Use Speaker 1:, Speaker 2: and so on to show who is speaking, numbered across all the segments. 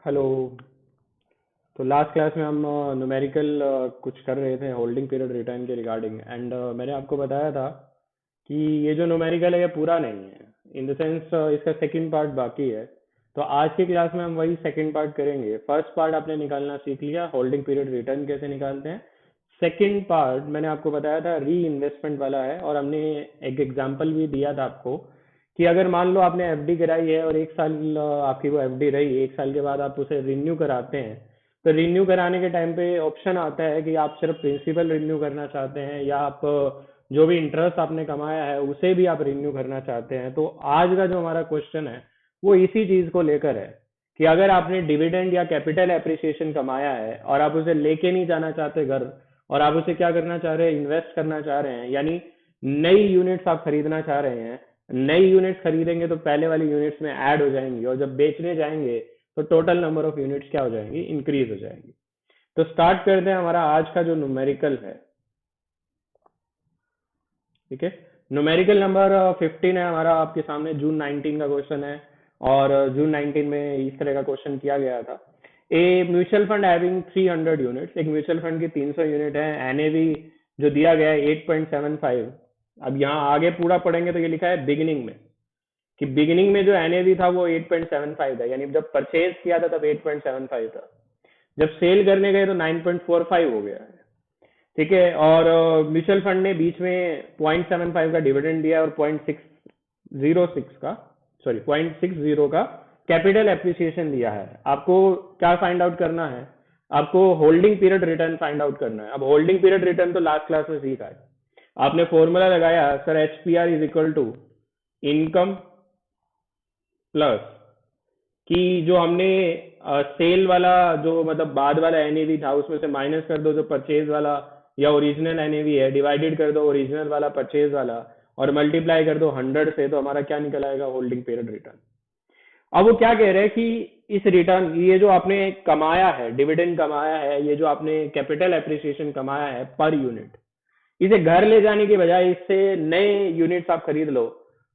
Speaker 1: Hello. तो last class में हम न्यूमेरिकल कुछ कर रहे थे होल्डिंग पीरियड रिटर्न के रिगार्डिंग एंड मैंने आपको बताया था कि ये जो न्यूमेरिकल है ये पूरा नहीं है, इन द सेंस इसका सेकंड पार्ट बाकी है। तो आज की क्लास में हम वही सेकंड पार्ट करेंगे। फर्स्ट पार्ट आपने निकालना सीख लिया, होल्डिंग पीरियड रिटर्न कैसे निकालते हैं। सेकंड पार्ट मैंने आपको बताया था री इन्वेस्टमेंट वाला है, और हमने एक एग्जांपल भी दिया था आपको कि अगर मान लो आपने एफडी कराई है और एक साल आपकी वो एफडी रही, एक साल के बाद आप उसे रिन्यू कराते हैं। तो रिन्यू कराने के टाइम पे ऑप्शन आता है कि आप सिर्फ प्रिंसिपल रिन्यू करना चाहते हैं या आप जो भी इंटरेस्ट आपने कमाया है उसे भी आप रिन्यू करना चाहते हैं। तो आज का जो हमारा क्वेश्चन है वो इसी चीज को लेकर है कि अगर आपने डिविडेंड या कैपिटल एप्रिसिएशन कमाया है और आप उसे लेके नहीं जाना चाहते घर, और आप उसे क्या करना चाह रहे हैं, इन्वेस्ट करना चाह रहे हैं, यानी नई यूनिट्स आप खरीदना चाह रहे हैं। नई यूनिट्स खरीदेंगे तो पहले वाली यूनिट्स में ऐड हो जाएंगी, और जब बेचने जाएंगे तो टोटल नंबर ऑफ यूनिट्स क्या हो जाएंगी, इंक्रीज हो जाएंगी। तो स्टार्ट करते हैं हमारा आज का जो न्यूमेरिकल है। ठीक है, न्यूमेरिकल नंबर 15 है हमारा आपके सामने। जून 19 का क्वेश्चन है, और जून 19 में इस तरह का क्वेश्चन किया गया था। A mutual fund having 300 units, एक म्यूचुअल फंड की 300 यूनिट है। एनएवी जो दिया गया है 8.75। अब यहाँ आगे पूरा पढ़ेंगे तो ये लिखा है बिगिनिंग में, कि बिगिनिंग में जो एनएवी था वो 8.75 था, यानी जब परचेज किया था तब 8.75 था, जब सेल करने गए तो 9.45 हो गया है। ठीक है, और म्यूचुअल फंड ने बीच में 0.75 का डिविडेंड दिया और 0.606 का, सॉरी 0.60 का कैपिटल एप्रिसिएशन दिया है। आपको क्या फाइंड आउट करना है, आपको holding period return find out करना है। अब होल्डिंग पीरियड रिटर्न तो लास्ट क्लास में सीखा है, आपने फॉर्मूला लगाया sir, HPR is equal to income plus कि जो हमने सेल वाला जो मतलब बाद वाला एनएवी था उसमें से माइनस कर दो जो परचेज वाला या ओरिजिनल एनएवी है, डिवाइडेड कर दो ओरिजिनल वाला परचेज वाला, और मल्टीप्लाई कर दो 100 से, तो हमारा क्या निकल आएगा, होल्डिंग पीरियड रिटर्न। अब वो क्या कह रहे हैं कि इस रिटर्न, ये जो आपने कमाया है, डिविडेंड कमाया है, ये जो आपने कैपिटल एप्रिसिएशन कमाया है पर यूनिट, इसे घर ले जाने के बजाय इससे नए यूनिट्स आप खरीद लो,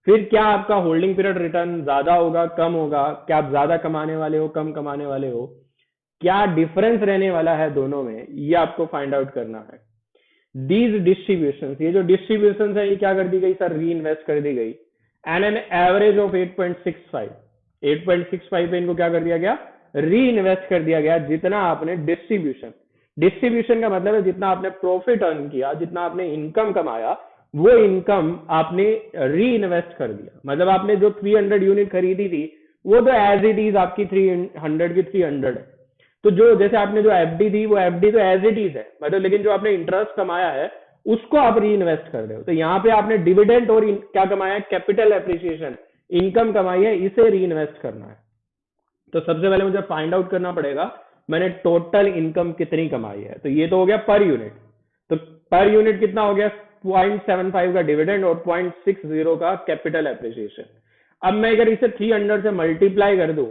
Speaker 1: फिर क्या आपका होल्डिंग पीरियड रिटर्न ज्यादा होगा, कम होगा, क्या आप ज्यादा कमाने वाले हो, कम कमाने वाले हो, क्या डिफरेंस रहने वाला है दोनों में, ये आपको फाइंड आउट करना है। दीज डिस्ट्रीब्यूशन, ये जो डिस्ट्रीब्यूशन है ये क्या कर दी गई सर, री इन्वेस्ट कर दी गई। एंड एन एवरेज ऑफ 8.65, 8.65 पे इनको क्या कर दिया गया, री इन्वेस्ट कर दिया गया। जितना आपने डिस्ट्रीब्यूशन, डिस्ट्रीब्यूशन का मतलब है जितना आपने प्रॉफिट अर्न किया, जितना आपने इनकम कमाया, वो इनकम आपने री इन्वेस्ट कर दिया। मतलब आपने जो 300 यूनिट खरीदी थी वो तो एज इट इज आपकी 300 की 300 है। तो जो जैसे आपने जो एफडी थी वो एफडी तो एज इट इज है, मतलब लेकिन जो आपने इंटरेस्ट कमाया है उसको आप री इन्वेस्ट कर रहे हो। तो यहाँ पे आपने डिविडेंड और क्या कमाया है, कैपिटल एप्रिसिएशन, इनकम कमाई है, इसे री इन्वेस्ट करना है। तो सबसे पहले मुझे फाइंड आउट करना पड़ेगा मैंने टोटल इनकम कितनी कमाई है। तो ये तो हो गया पर यूनिट, तो पर यूनिट कितना हो गया, 0.75 का डिविडेंड और 0.60 का कैपिटल एप्रिसिएशन। अब मैं अगर इसे 300 से मल्टीप्लाई कर दूं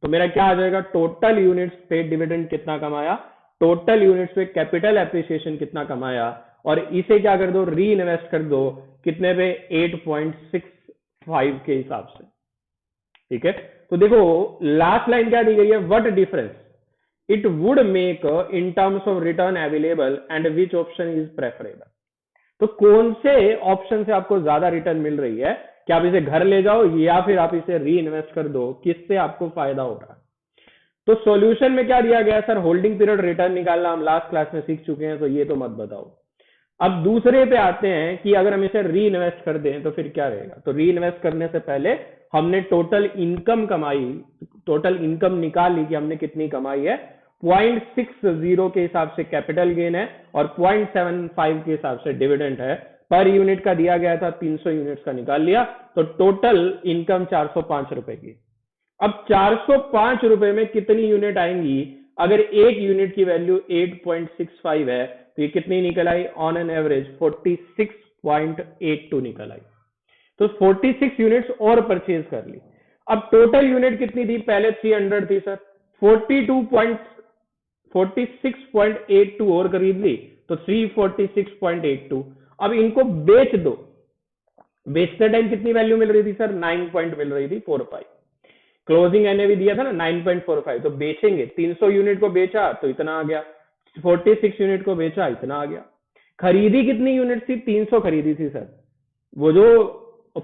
Speaker 1: तो मेरा क्या आ जाएगा, टोटल यूनिट्स पे डिविडेंड कितना कमाया, टोटल यूनिट्स पे कैपिटल एप्रिसिएशन कितना कमाया, और इसे क्या कर दो, री इन्वेस्ट कर दो कितने पे, 8.65 के हिसाब से। ठीक है, तो देखो लास्ट लाइन क्या दी गई है, what difference it would make in terms of return available and which option is preferable. तो कौन से ऑप्शन से आपको ज्यादा रिटर्न मिल रही है, कि आप इसे घर ले जाओ या फिर आप इसे री इन्वेस्ट कर दो, किससे आपको फायदा हो रहा है। तो सॉल्यूशन में क्या दिया गया सर, होल्डिंग पीरियड रिटर्न निकालना हम लास्ट क्लास में सीख चुके हैं, तो ये तो मत बताओ। अब दूसरे पे आते हैं कि अगर हम इसे री इन्वेस्ट कर दें तो फिर क्या रहेगा। तो री इन्वेस्ट करने से पहले हमने टोटल इनकम कमाई, टोटल इनकम निकाल ली कि हमने कितनी कमाई है। 0.60 के हिसाब से कैपिटल गेन है और 0.75 के हिसाब से डिविडेंड है। पर यूनिट का दिया गया था, 300 यूनिट्स का निकाल लिया, तो टोटल इनकम 405 रुपए की। अब 405 रुपए में कितनी यूनिट आएंगी, अगर एक यूनिट की वैल्यू 8.65 है तो ये कितनी निकल आई, ऑन एन एवरेज 46.82 निकल आई। तो 46 यूनिट्स और परचेज कर ली। अब टोटल यूनिट कितनी थी, पहले 300 थी सर, 46.82 और खरीद ली तो 346.82। अब इनको बेच दो, बेचते टाइम कितनी वैल्यू मिल रही थी सर, 9 पॉइंट मिल रही थी, 45। क्लोजिंग एनएवी दिया था ना 9.45, तो बेचेंगे 300 यूनिट को बेचा तो इतना आ गया, 46 यूनिट को बेचा इतना आ गया। खरीदी कितनी यूनिट थी? 300 खरीदी थी सर। वो जो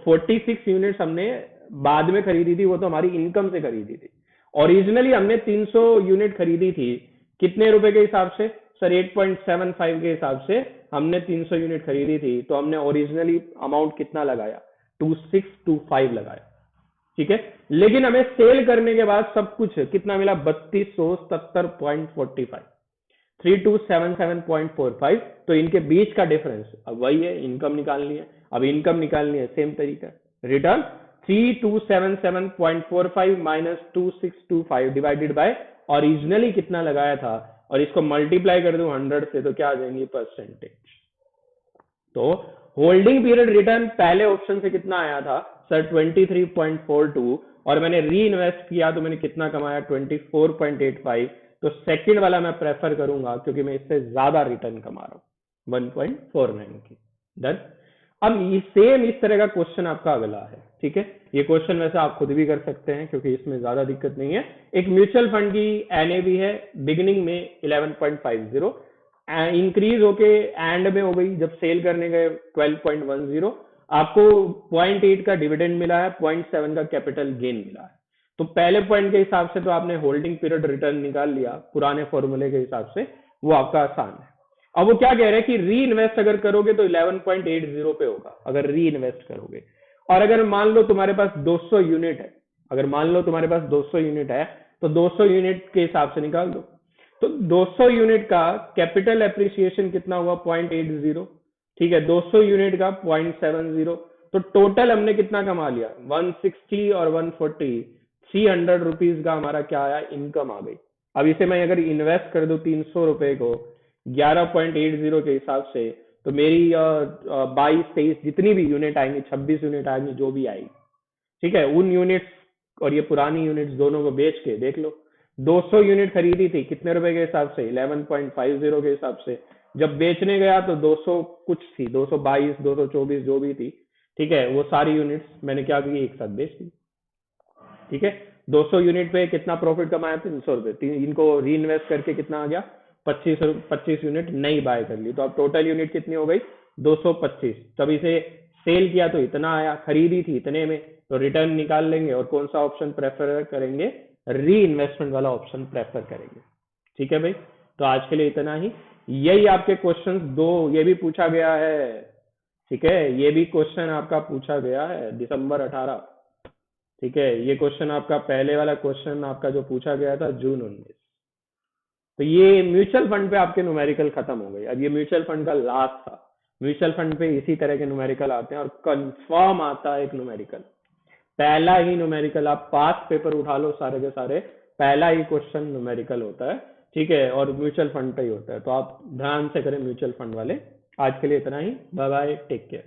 Speaker 1: 46 यूनिट्स हमने बाद में खरीदी थी वो तो हमारी इनकम से खरीदी थी। ओरिजिनली हमने 300 यूनिट खरीदी थी, कितने रुपए के हिसाब से सर? 8.75 के हिसाब से हमने 300 यूनिट खरीदी थी, तो हमने ओरिजिनली अमाउंट कितना लगाया? 2625 लगाया, ठीक है। लेकिन हमें सेल करने के बाद सब कुछ कितना मिला? 3270.45, 3277.45। तो इनके बीच का डिफरेंस अब वही है, इनकम निकालनी है। अब इनकम निकालनी है सेम तरीका, return 3277.45 minus 2625 divided by originally कितना लगाया था, और इसको मल्टीप्लाई कर दूं 100 से तो क्या आ जाएंगी? परसेंटेज। तो होल्डिंग पीरियड रिटर्न पहले ऑप्शन से कितना आया था सर? 23.42, और मैंने री इन्वेस्ट किया तो मैंने कितना कमाया? 24.85। तो सेकंड वाला मैं प्रेफर करूंगा क्योंकि मैं इससे ज्यादा रिटर्न कमा रहा हूं 1.49 की। डन। अब सेम इस तरह का क्वेश्चन आपका अगला है, ठीक है। ये क्वेश्चन वैसे आप खुद भी कर सकते हैं क्योंकि इसमें ज्यादा दिक्कत नहीं है। एक म्यूचुअल फंड की एनएवी है बिगिनिंग में 11.50, इंक्रीज होके एंड में हो गई जब सेल करने गए 12.10, आपको 0.8 का डिविडेंड मिला है, 0.7 का कैपिटल गेन मिला है। तो पहले पॉइंट के हिसाब से तो आपने होल्डिंग पीरियड रिटर्न निकाल लिया पुराने फॉर्मूले के हिसाब से, वो आपका आसान है। अब वो क्या कह रहे हैं कि री इन्वेस्ट अगर करोगे तो 11.80 पे होगा अगर री इन्वेस्ट करोगे। और अगर मान लो तुम्हारे पास 200 यूनिट है, अगर मान लो तुम्हारे पास 200 यूनिट है तो 200 यूनिट के हिसाब से निकाल दो। तो 200 यूनिट का कैपिटल एप्रिसिएशन कितना हुआ? 0.80, ठीक है। 200 यूनिट का 0.70, तो टोटल हमने कितना कमा लिया? 160 और 140, 300 रुपीज का हमारा क्या आया? इनकम आ गई। अब इसे मैं अगर इन्वेस्ट कर दूं 300 रुपए को 11.80 के हिसाब से, तो मेरी 22-23 जितनी भी यूनिट आएंगी, 26 यूनिट आएंगी, जो भी आएगी, ठीक है, उन यूनिट्स और ये पुरानी यूनिट्स दोनों को बेच के देख लो। 200 यूनिट खरीदी थी कितने रुपए के हिसाब से? 11.50 के हिसाब से। जब बेचने गया तो 200 कुछ थी, 222 224 जो भी थी, ठीक है, वो सारी यूनिट्स मैंने क्या की? एक साथ बेच दी, ठीक है। 200 यूनिट पे कितना प्रॉफिट कमाया? 300 रुपए। इनको री इन्वेस्ट करके कितना आ गया? 25 यूनिट नई बाय कर ली, तो अब टोटल यूनिट कितनी हो गई? 225। तब इसे सेल किया तो इतना आया, खरीदी थी इतने में, तो रिटर्न निकाल लेंगे और कौन सा ऑप्शन प्रेफर करेंगे? री इन्वेस्टमेंट वाला ऑप्शन प्रेफर करेंगे, ठीक है भाई। तो आज के लिए इतना ही। यही आपके क्वेश्चन दो, ये भी पूछा गया है, ठीक है, ये भी क्वेश्चन आपका पूछा गया है दिसंबर 18, ठीक है। ये क्वेश्चन आपका पहले वाला क्वेश्चन आपका जो पूछा गया था जून 19। तो ये म्यूचुअल फंड पे आपके न्यूमेरिकल खत्म हो गए। अब ये म्यूचुअल फंड का लास्ट था। म्यूचुअल फंड पे इसी तरह के न्यूमेरिकल आते हैं और कंफर्म आता है एक न्यूमेरिकल, पहला ही न्यूमेरिकल। आप पास पेपर उठा लो सारे के सारे, पहला ही क्वेश्चन न्यूमेरिकल होता है, ठीक है, और म्यूचुअल फंड पे ही होता है। तो आप ध्यान से करें म्यूचुअल फंड वाले। आज के लिए इतना ही, बाय बाय, टेक केयर।